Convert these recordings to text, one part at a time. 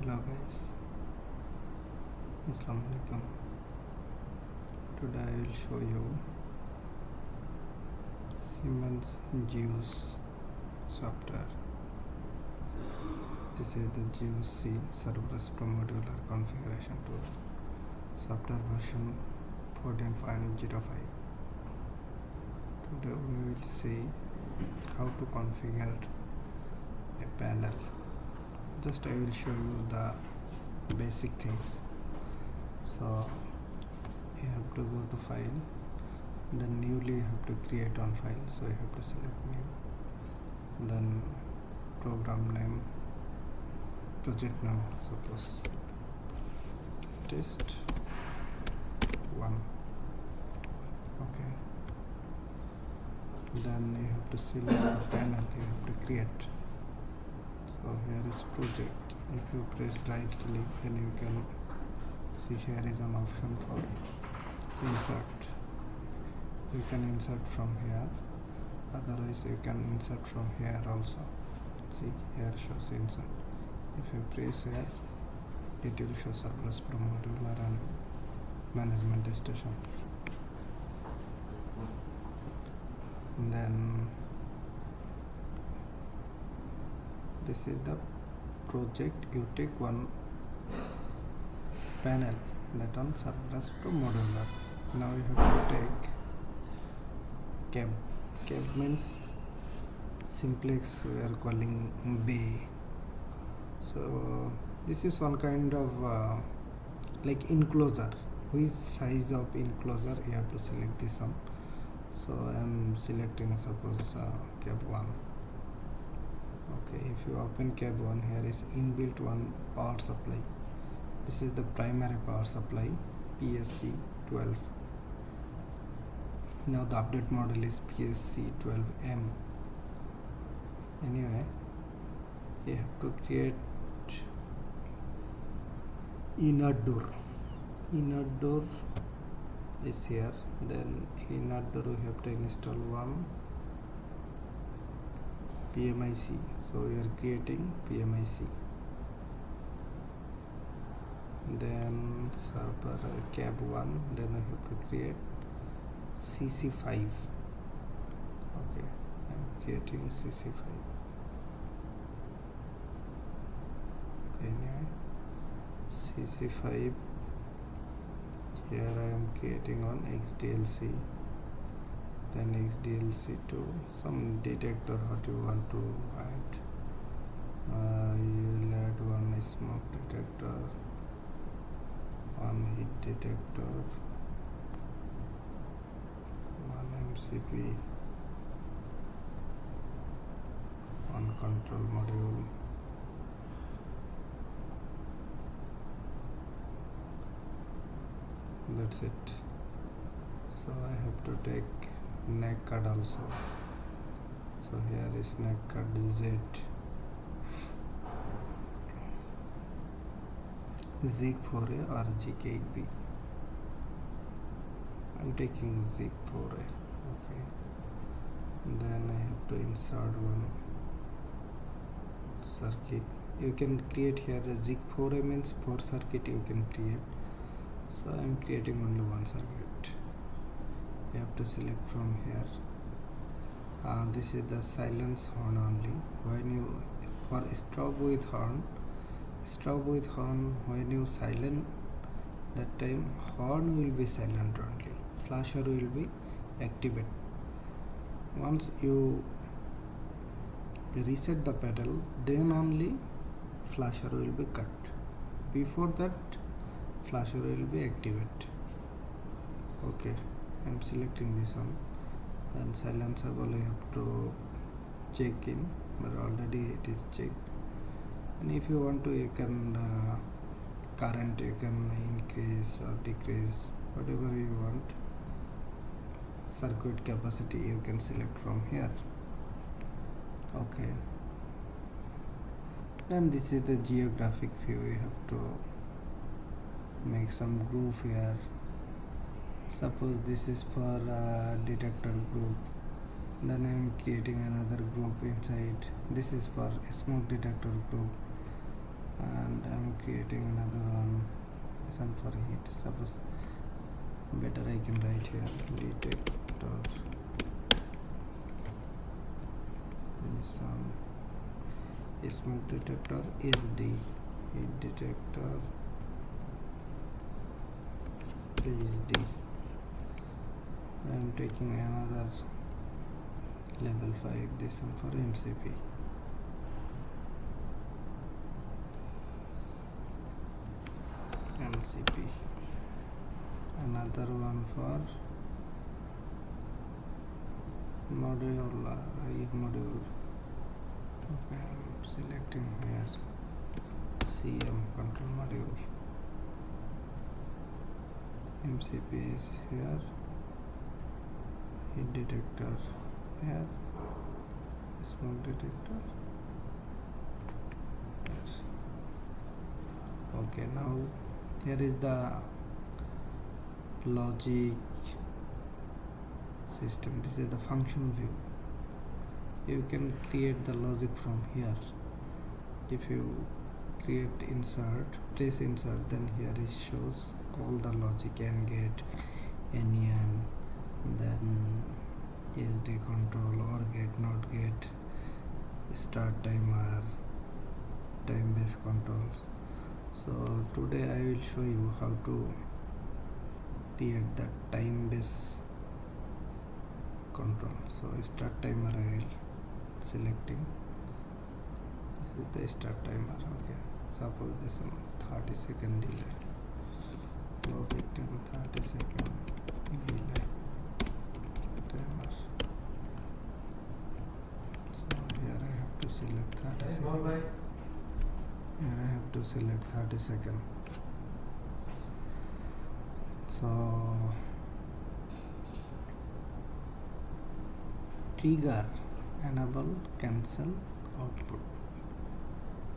Hello guys, Assalamualaikum. Today I will show you Siemens ZEUS software. This is the ZEUS C serverless modular configuration tool, software version 14.05. Today we will see how to configure a panel. Just I will show you the basic things. So you have to go to file, then newly you have to create on file, so you have to select new, then program name, project name, suppose test 1. Okay, then you have to select the panel you have to create. So here is project. If you press right click, then you can see here is an option for insert. You can insert from here, otherwise you can insert from here also. See, here shows insert. If you press here, it will show serverless modular and management station. Then this is the project. You take one panel that on serverless modular. Now you have to take cab. Cab means simplex we are calling bay. So this is one kind of like enclosure. Which size of enclosure you have to select this one. So I am selecting suppose cab 1. Okay, if you open cab 1, here is inbuilt one power supply. This is the primary power supply, PSC 12. Now the update model is PSC 12M. Anyway, you have to create inert door. Inert door is here. Then inert door we have to install one PMIC. So we are creating PMIC. Then server cab 1. Then I have to create CC5. Okay, I am creating CC5. Okay, now CC5. Here I am creating on XDLC. Then XDLC to some detector what you want to add. You will add one smoke detector, one heat detector, one MCP, one control module, that's it. So I have to take neck card also. So here is neck card Z, ZIG4A or ZIG8B. I'm taking ZIG4A. Okay, then I have to insert one circuit. You can create here a ZIG4A means 4 circuit you can create. So I'm creating only one circuit. You have to select from here. This is the silence horn only. When you for stop with horn, when you silent, that time horn will be silent only. Flasher will be activated. Once you reset the pedal, then only flasher will be cut. Before that, flasher will be activated. Okay, I'm selecting this one. Then silenceable I have to check in, but already it is checked. And if you want to, you can current you can increase or decrease, whatever you want. Circuit capacity you can select from here. Okay, then this is the geographic view. You have to make some groove here. Suppose this is for detector group, then I am creating another group inside. This is for smoke detector group. and I'm creating another one. This one for heat. Suppose better I can write here detector. This one smoke detector SD, heat detector SD. I'm taking another level 5, this one for MCP. Another one for module, module. Okay, I'm selecting here CM control module. MCP is here, heat detector here, smoke detector here. Okay, now here is the logic system. This is the function view. You can create the logic from here. If you create insert, press insert, then here it shows all the logic: AND gate, NAND, then SD control, OR gate, NOT gate, start timer, time based controls. So today I will show you how to create the time based control. So start timer I will selecting. This is the start timer. Okay, suppose this is 30-second delay. Logic 30-second delay timer. So here I have to select 30 seconds. Here I have to select 30 seconds. So trigger, enable, cancel, output.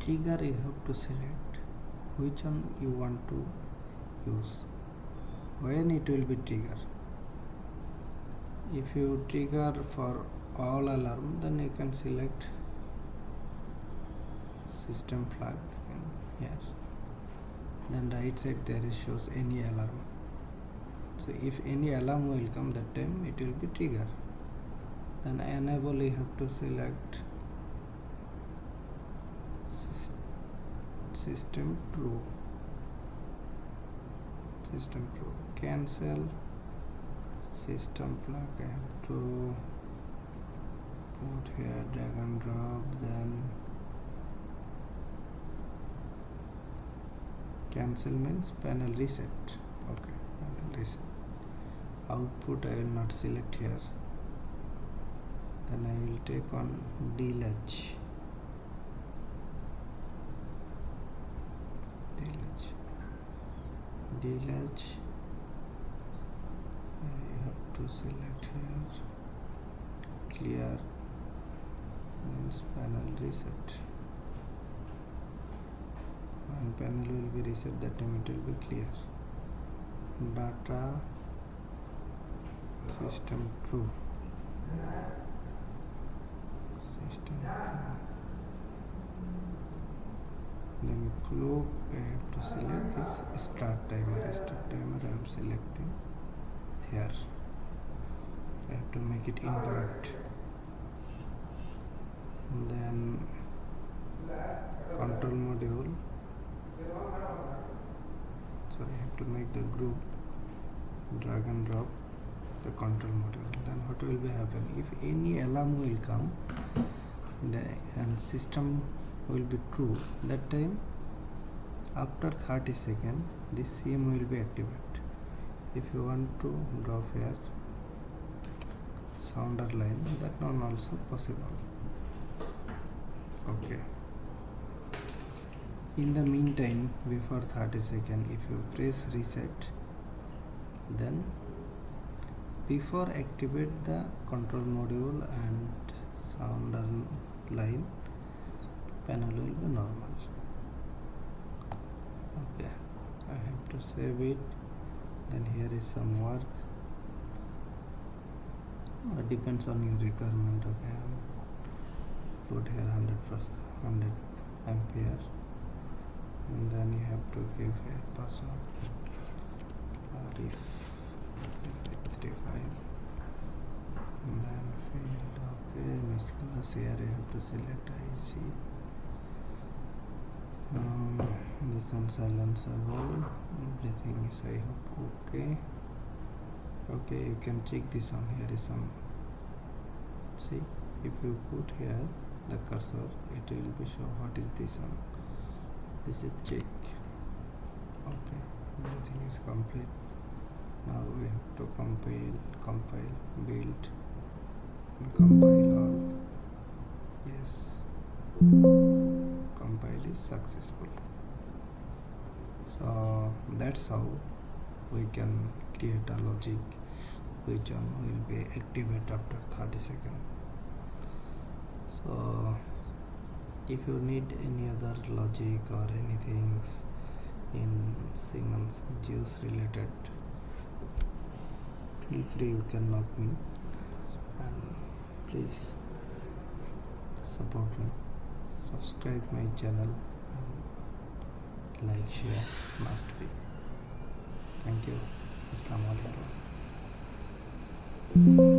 Trigger you have to select which one you want to use, when it will be trigger. If you trigger for all alarm, then you can select system flag here. Then right side there it shows any alarm. So if any alarm will come, that time it will be trigger. Then enable you have to select system true. Cancel system flag. I have to put here, drag and drop, then cancel means panel reset. Okay, panel reset. Output I will not select here. Then I will take on delatch. I have to select here. Clear means panel reset. When panel will be reset, that time it will be clear. Data system true. Then clock I have to select this start timer. I am selecting here. I have to make it invert. Then control module. So I have to make the group, drag and drop the control module. Then what will be happen? If any alarm will come, and system will be true, that time after 30 seconds this CM will be activated. If you want to drop here sounder line, that one also possible. Okay, in the meantime, before 30 seconds, if you press reset, then before activate the control module and sounder line, panel will be normal. Okay, I have to save it. Then here is some work. It depends on your requirement. Okay, put here 100 ampere. and then you have to give a password if 35 and then field. Okay, miss class here you have to select IC. This one silenceable, everything is I hope okay. Okay, you can check this one. Here is some, see, if you put here the cursor, it will be show what is this one. This is check. Okay, everything is complete. Now we have to compile, build and compile all. Yes, compile is successful. So that's how we can create a logic which one will be activate after 30 seconds. So if you need any other logic or anything in Siemens ZEUS related, feel free, you can log me, and please support me, subscribe my channel, and like, share must be. Thank you. Assalamu alaikum.